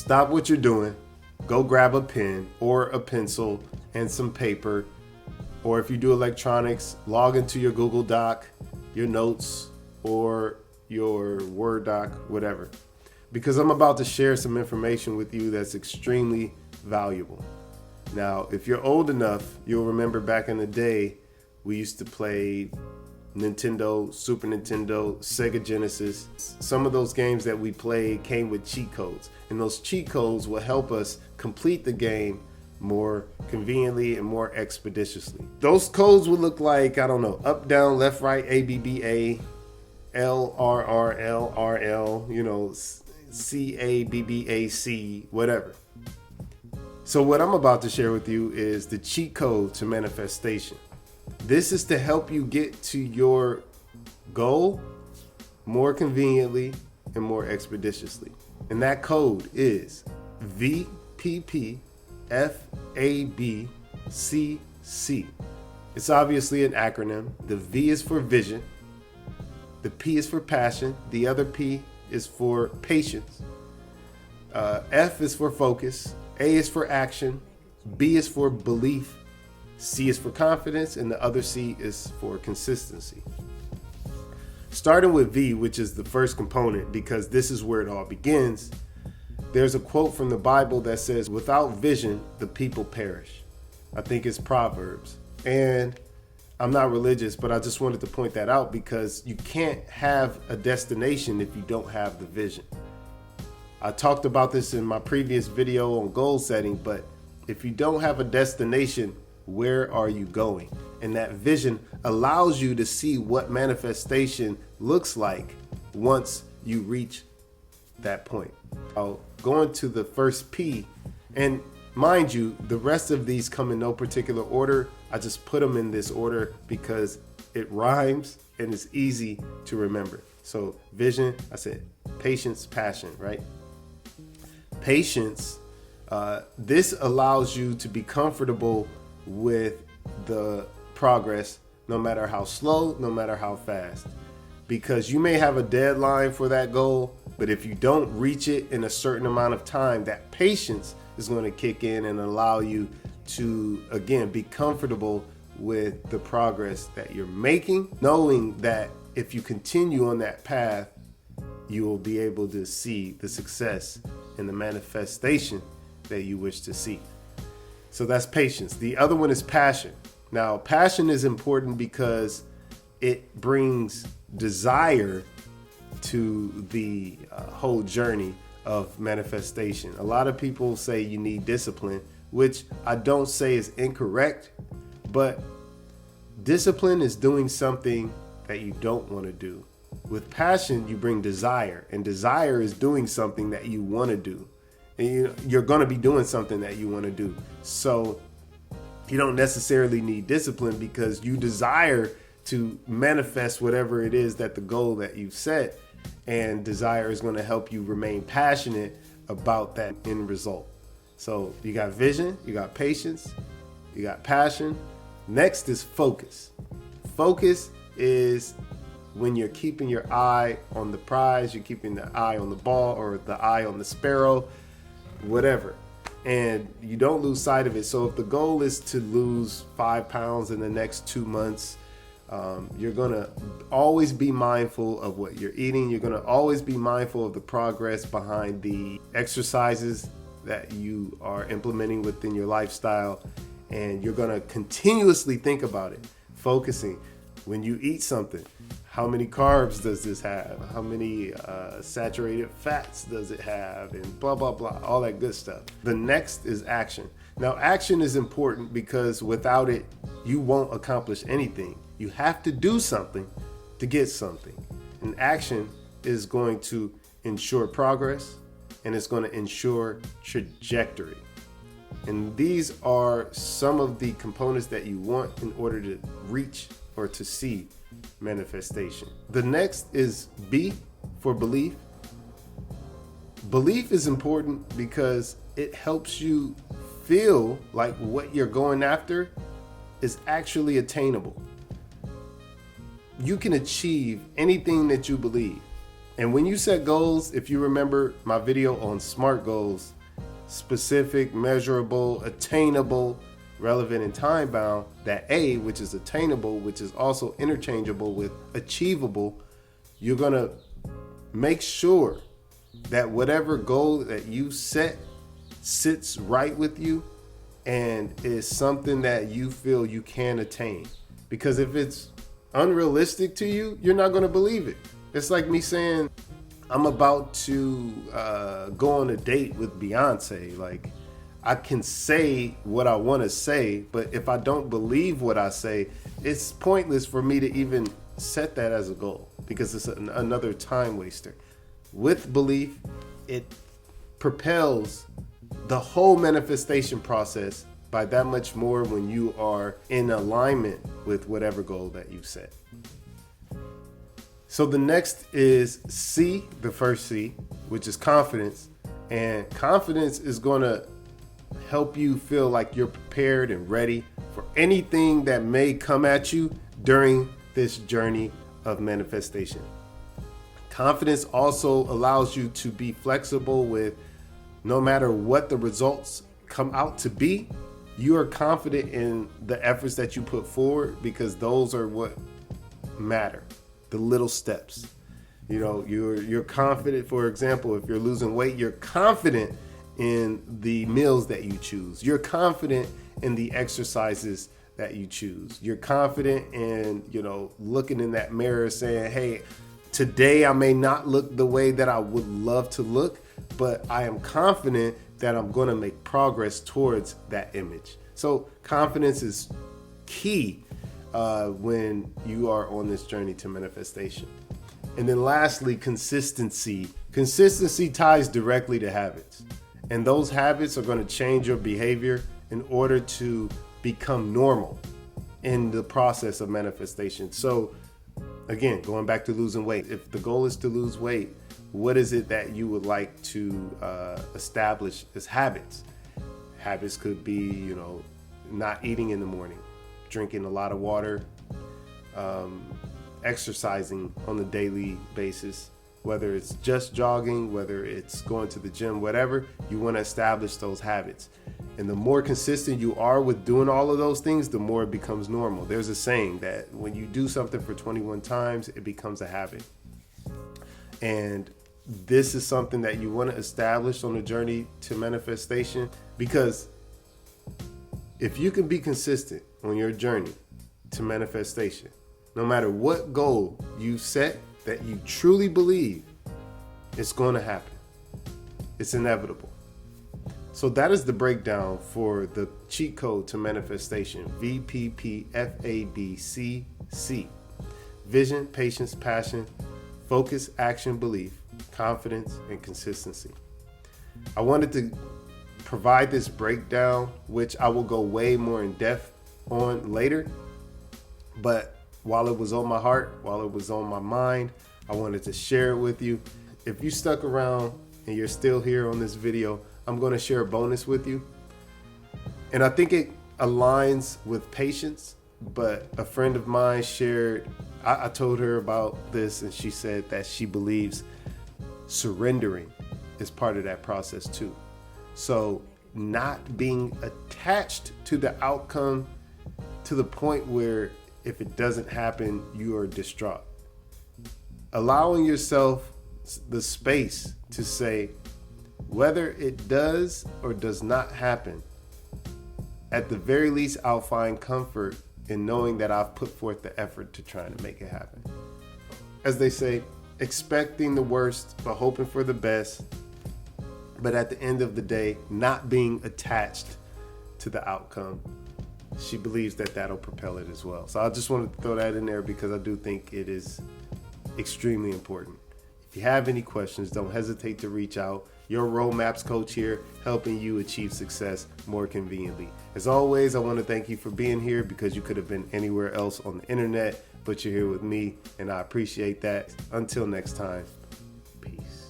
stop what you're doing, go grab a pen or a pencil and some paper, or if you do electronics, log into your Google Doc, your notes, or your Word doc, whatever. Because I'm about to share some information with you that's extremely valuable. Now, if you're old enough, you'll remember back in the day, we used to play Nintendo, Super Nintendo, Sega Genesis. Some of those games that we played came with cheat codes, and those cheat codes will help us complete the game more conveniently and more expeditiously. Those codes would look like, I don't know, up, down, left, right, A, B, B, A, L, R, R, L, R, L, C, A, B, B, A, C, whatever. So what I'm about to share with you is the cheat code to manifestation. This is to help you get to your goal more conveniently and more expeditiously. And that code is VPPFABC. It's obviously an acronym. The V is for vision. The P is for passion. The other P is for patience. F is for focus. A is for action. B is for belief. C is for confidence, and the other C is for consistency. Starting with V, which is the first component, because this is where it all begins, there's a quote from the Bible that says, "Without vision, the people perish." I think it's Proverbs. And I'm not religious, but I just wanted to point that out because you can't have a destination if you don't have the vision. I talked about this in my previous video on goal setting, but if you don't have a destination, where are you going? And that vision allows you to see what manifestation looks like once you reach that point. I'll go into the first P, and mind you, the rest of these come in no particular order. I just put them in this order because it rhymes and it's easy to remember. So vision, I said patience, passion, right? Patience, this allows you to be comfortable with the progress, no matter how slow, no matter how fast, because you may have a deadline for that goal, but if you don't reach it in a certain amount of time, that patience is going to kick in and allow you to, again, be comfortable with the progress that you're making, knowing that if you continue on that path, you will be able to see the success and the manifestation that you wish to see. So that's patience. The other one is passion. Now, passion is important because it brings desire to the whole journey of manifestation. A lot of people say you need discipline, which I don't say is incorrect, but discipline is doing something that you don't want to do. With passion, you bring desire, and desire is doing something that you want to do. And you're going to be doing something that you want to do. So you don't necessarily need discipline because you desire to manifest whatever it is that the goal that you've set, and desire is going to help you remain passionate about that end result. So you got vision, you got patience, you got passion. Next is focus. Focus is when you're keeping your eye on the prize, you're keeping the eye on the ball or the eye on the sparrow, whatever, and you don't lose sight of it. So if the goal is to lose 5 pounds in the next 2 months, you're gonna always be mindful of what you're eating. You're gonna always be mindful of the progress behind the exercises that you are implementing within your lifestyle, and you're gonna continuously think about it, focusing. When you eat something, how many carbs does this have? How many saturated fats does it have? And blah, blah, blah, all that good stuff. The next is action. Now, action is important because without it, you won't accomplish anything. You have to do something to get something. And action is going to ensure progress, and it's going to ensure trajectory. And these are some of the components that you want in order to reach or to see manifestation. The next is B for belief. Belief is important because it helps you feel like what you're going after is actually attainable. You can achieve anything that you believe. And when you set goals, if you remember my video on SMART goals, specific, measurable, attainable, relevant, and time bound, that A, which is attainable, which is also interchangeable with achievable, you're going to make sure that whatever goal that you set sits right with you and is something that you feel you can attain. Because if it's unrealistic to you, you're not going to believe it. It's like me saying, I'm about to go on a date with Beyonce. Like, I can say what I want to say, but if I don't believe what I say, it's pointless for me to even set that as a goal because it's another time waster. With belief, it propels the whole manifestation process by that much more when you are in alignment with whatever goal that you set. So the next is C, the first C, which is confidence. And confidence is going to help you feel like you're prepared and ready for anything that may come at you during this journey of manifestation. Confidence also allows you to be flexible with no matter what the results come out to be, you are confident in the efforts that you put forward because those are what matter. The little steps. You know, you're confident, for example, if you're losing weight, you're confident in the meals that you choose. You're confident in the exercises that you choose. You're confident in, looking in that mirror saying, hey, today I may not look the way that I would love to look, but I am confident that I'm going to make progress towards that image. So confidence is key when you are on this journey to manifestation. And then lastly, consistency. Consistency ties directly to habits. And those habits are going to change your behavior in order to become normal in the process of manifestation. So again, going back to losing weight, if the goal is to lose weight, what is it that you would like to establish as habits? Habits could be, not eating in the morning, drinking a lot of water, exercising on a daily basis, whether it's just jogging, whether it's going to the gym, whatever, you want to establish those habits. And the more consistent you are with doing all of those things, the more it becomes normal. There's a saying that when you do something for 21 times, it becomes a habit. And this is something that you want to establish on the journey to manifestation, because if you can be consistent on your journey to manifestation, no matter what goal you set that you truly believe, it's going to happen. It's inevitable. So that is the breakdown for the cheat code to manifestation, VPPFABC. Vision, patience, passion, focus, action, belief, confidence, and consistency. I wanted to provide this breakdown, which I will go way more in depth on later. But while it was on my heart, while it was on my mind, I wanted to share it with you. If you stuck around and you're still here on this video, I'm going to share a bonus with you. And I think it aligns with patience, but a friend of mine shared, I told her about this, and she said that she believes surrendering is part of that process too. So not being attached to the outcome to the point where if it doesn't happen, you are distraught. Allowing yourself the space to say, whether it does or does not happen, at the very least, I'll find comfort in knowing that I've put forth the effort to try to make it happen. As they say, expecting the worst, but hoping for the best. But at the end of the day, not being attached to the outcome. She believes that that'll propel it as well. So I just wanted to throw that in there because I do think it is extremely important. If you have any questions, don't hesitate to reach out. Your roadmaps coach here, helping you achieve success more conveniently. As always, I want to thank you for being here because you could have been anywhere else on the internet, but you're here with me, and I appreciate that. Until next time, peace.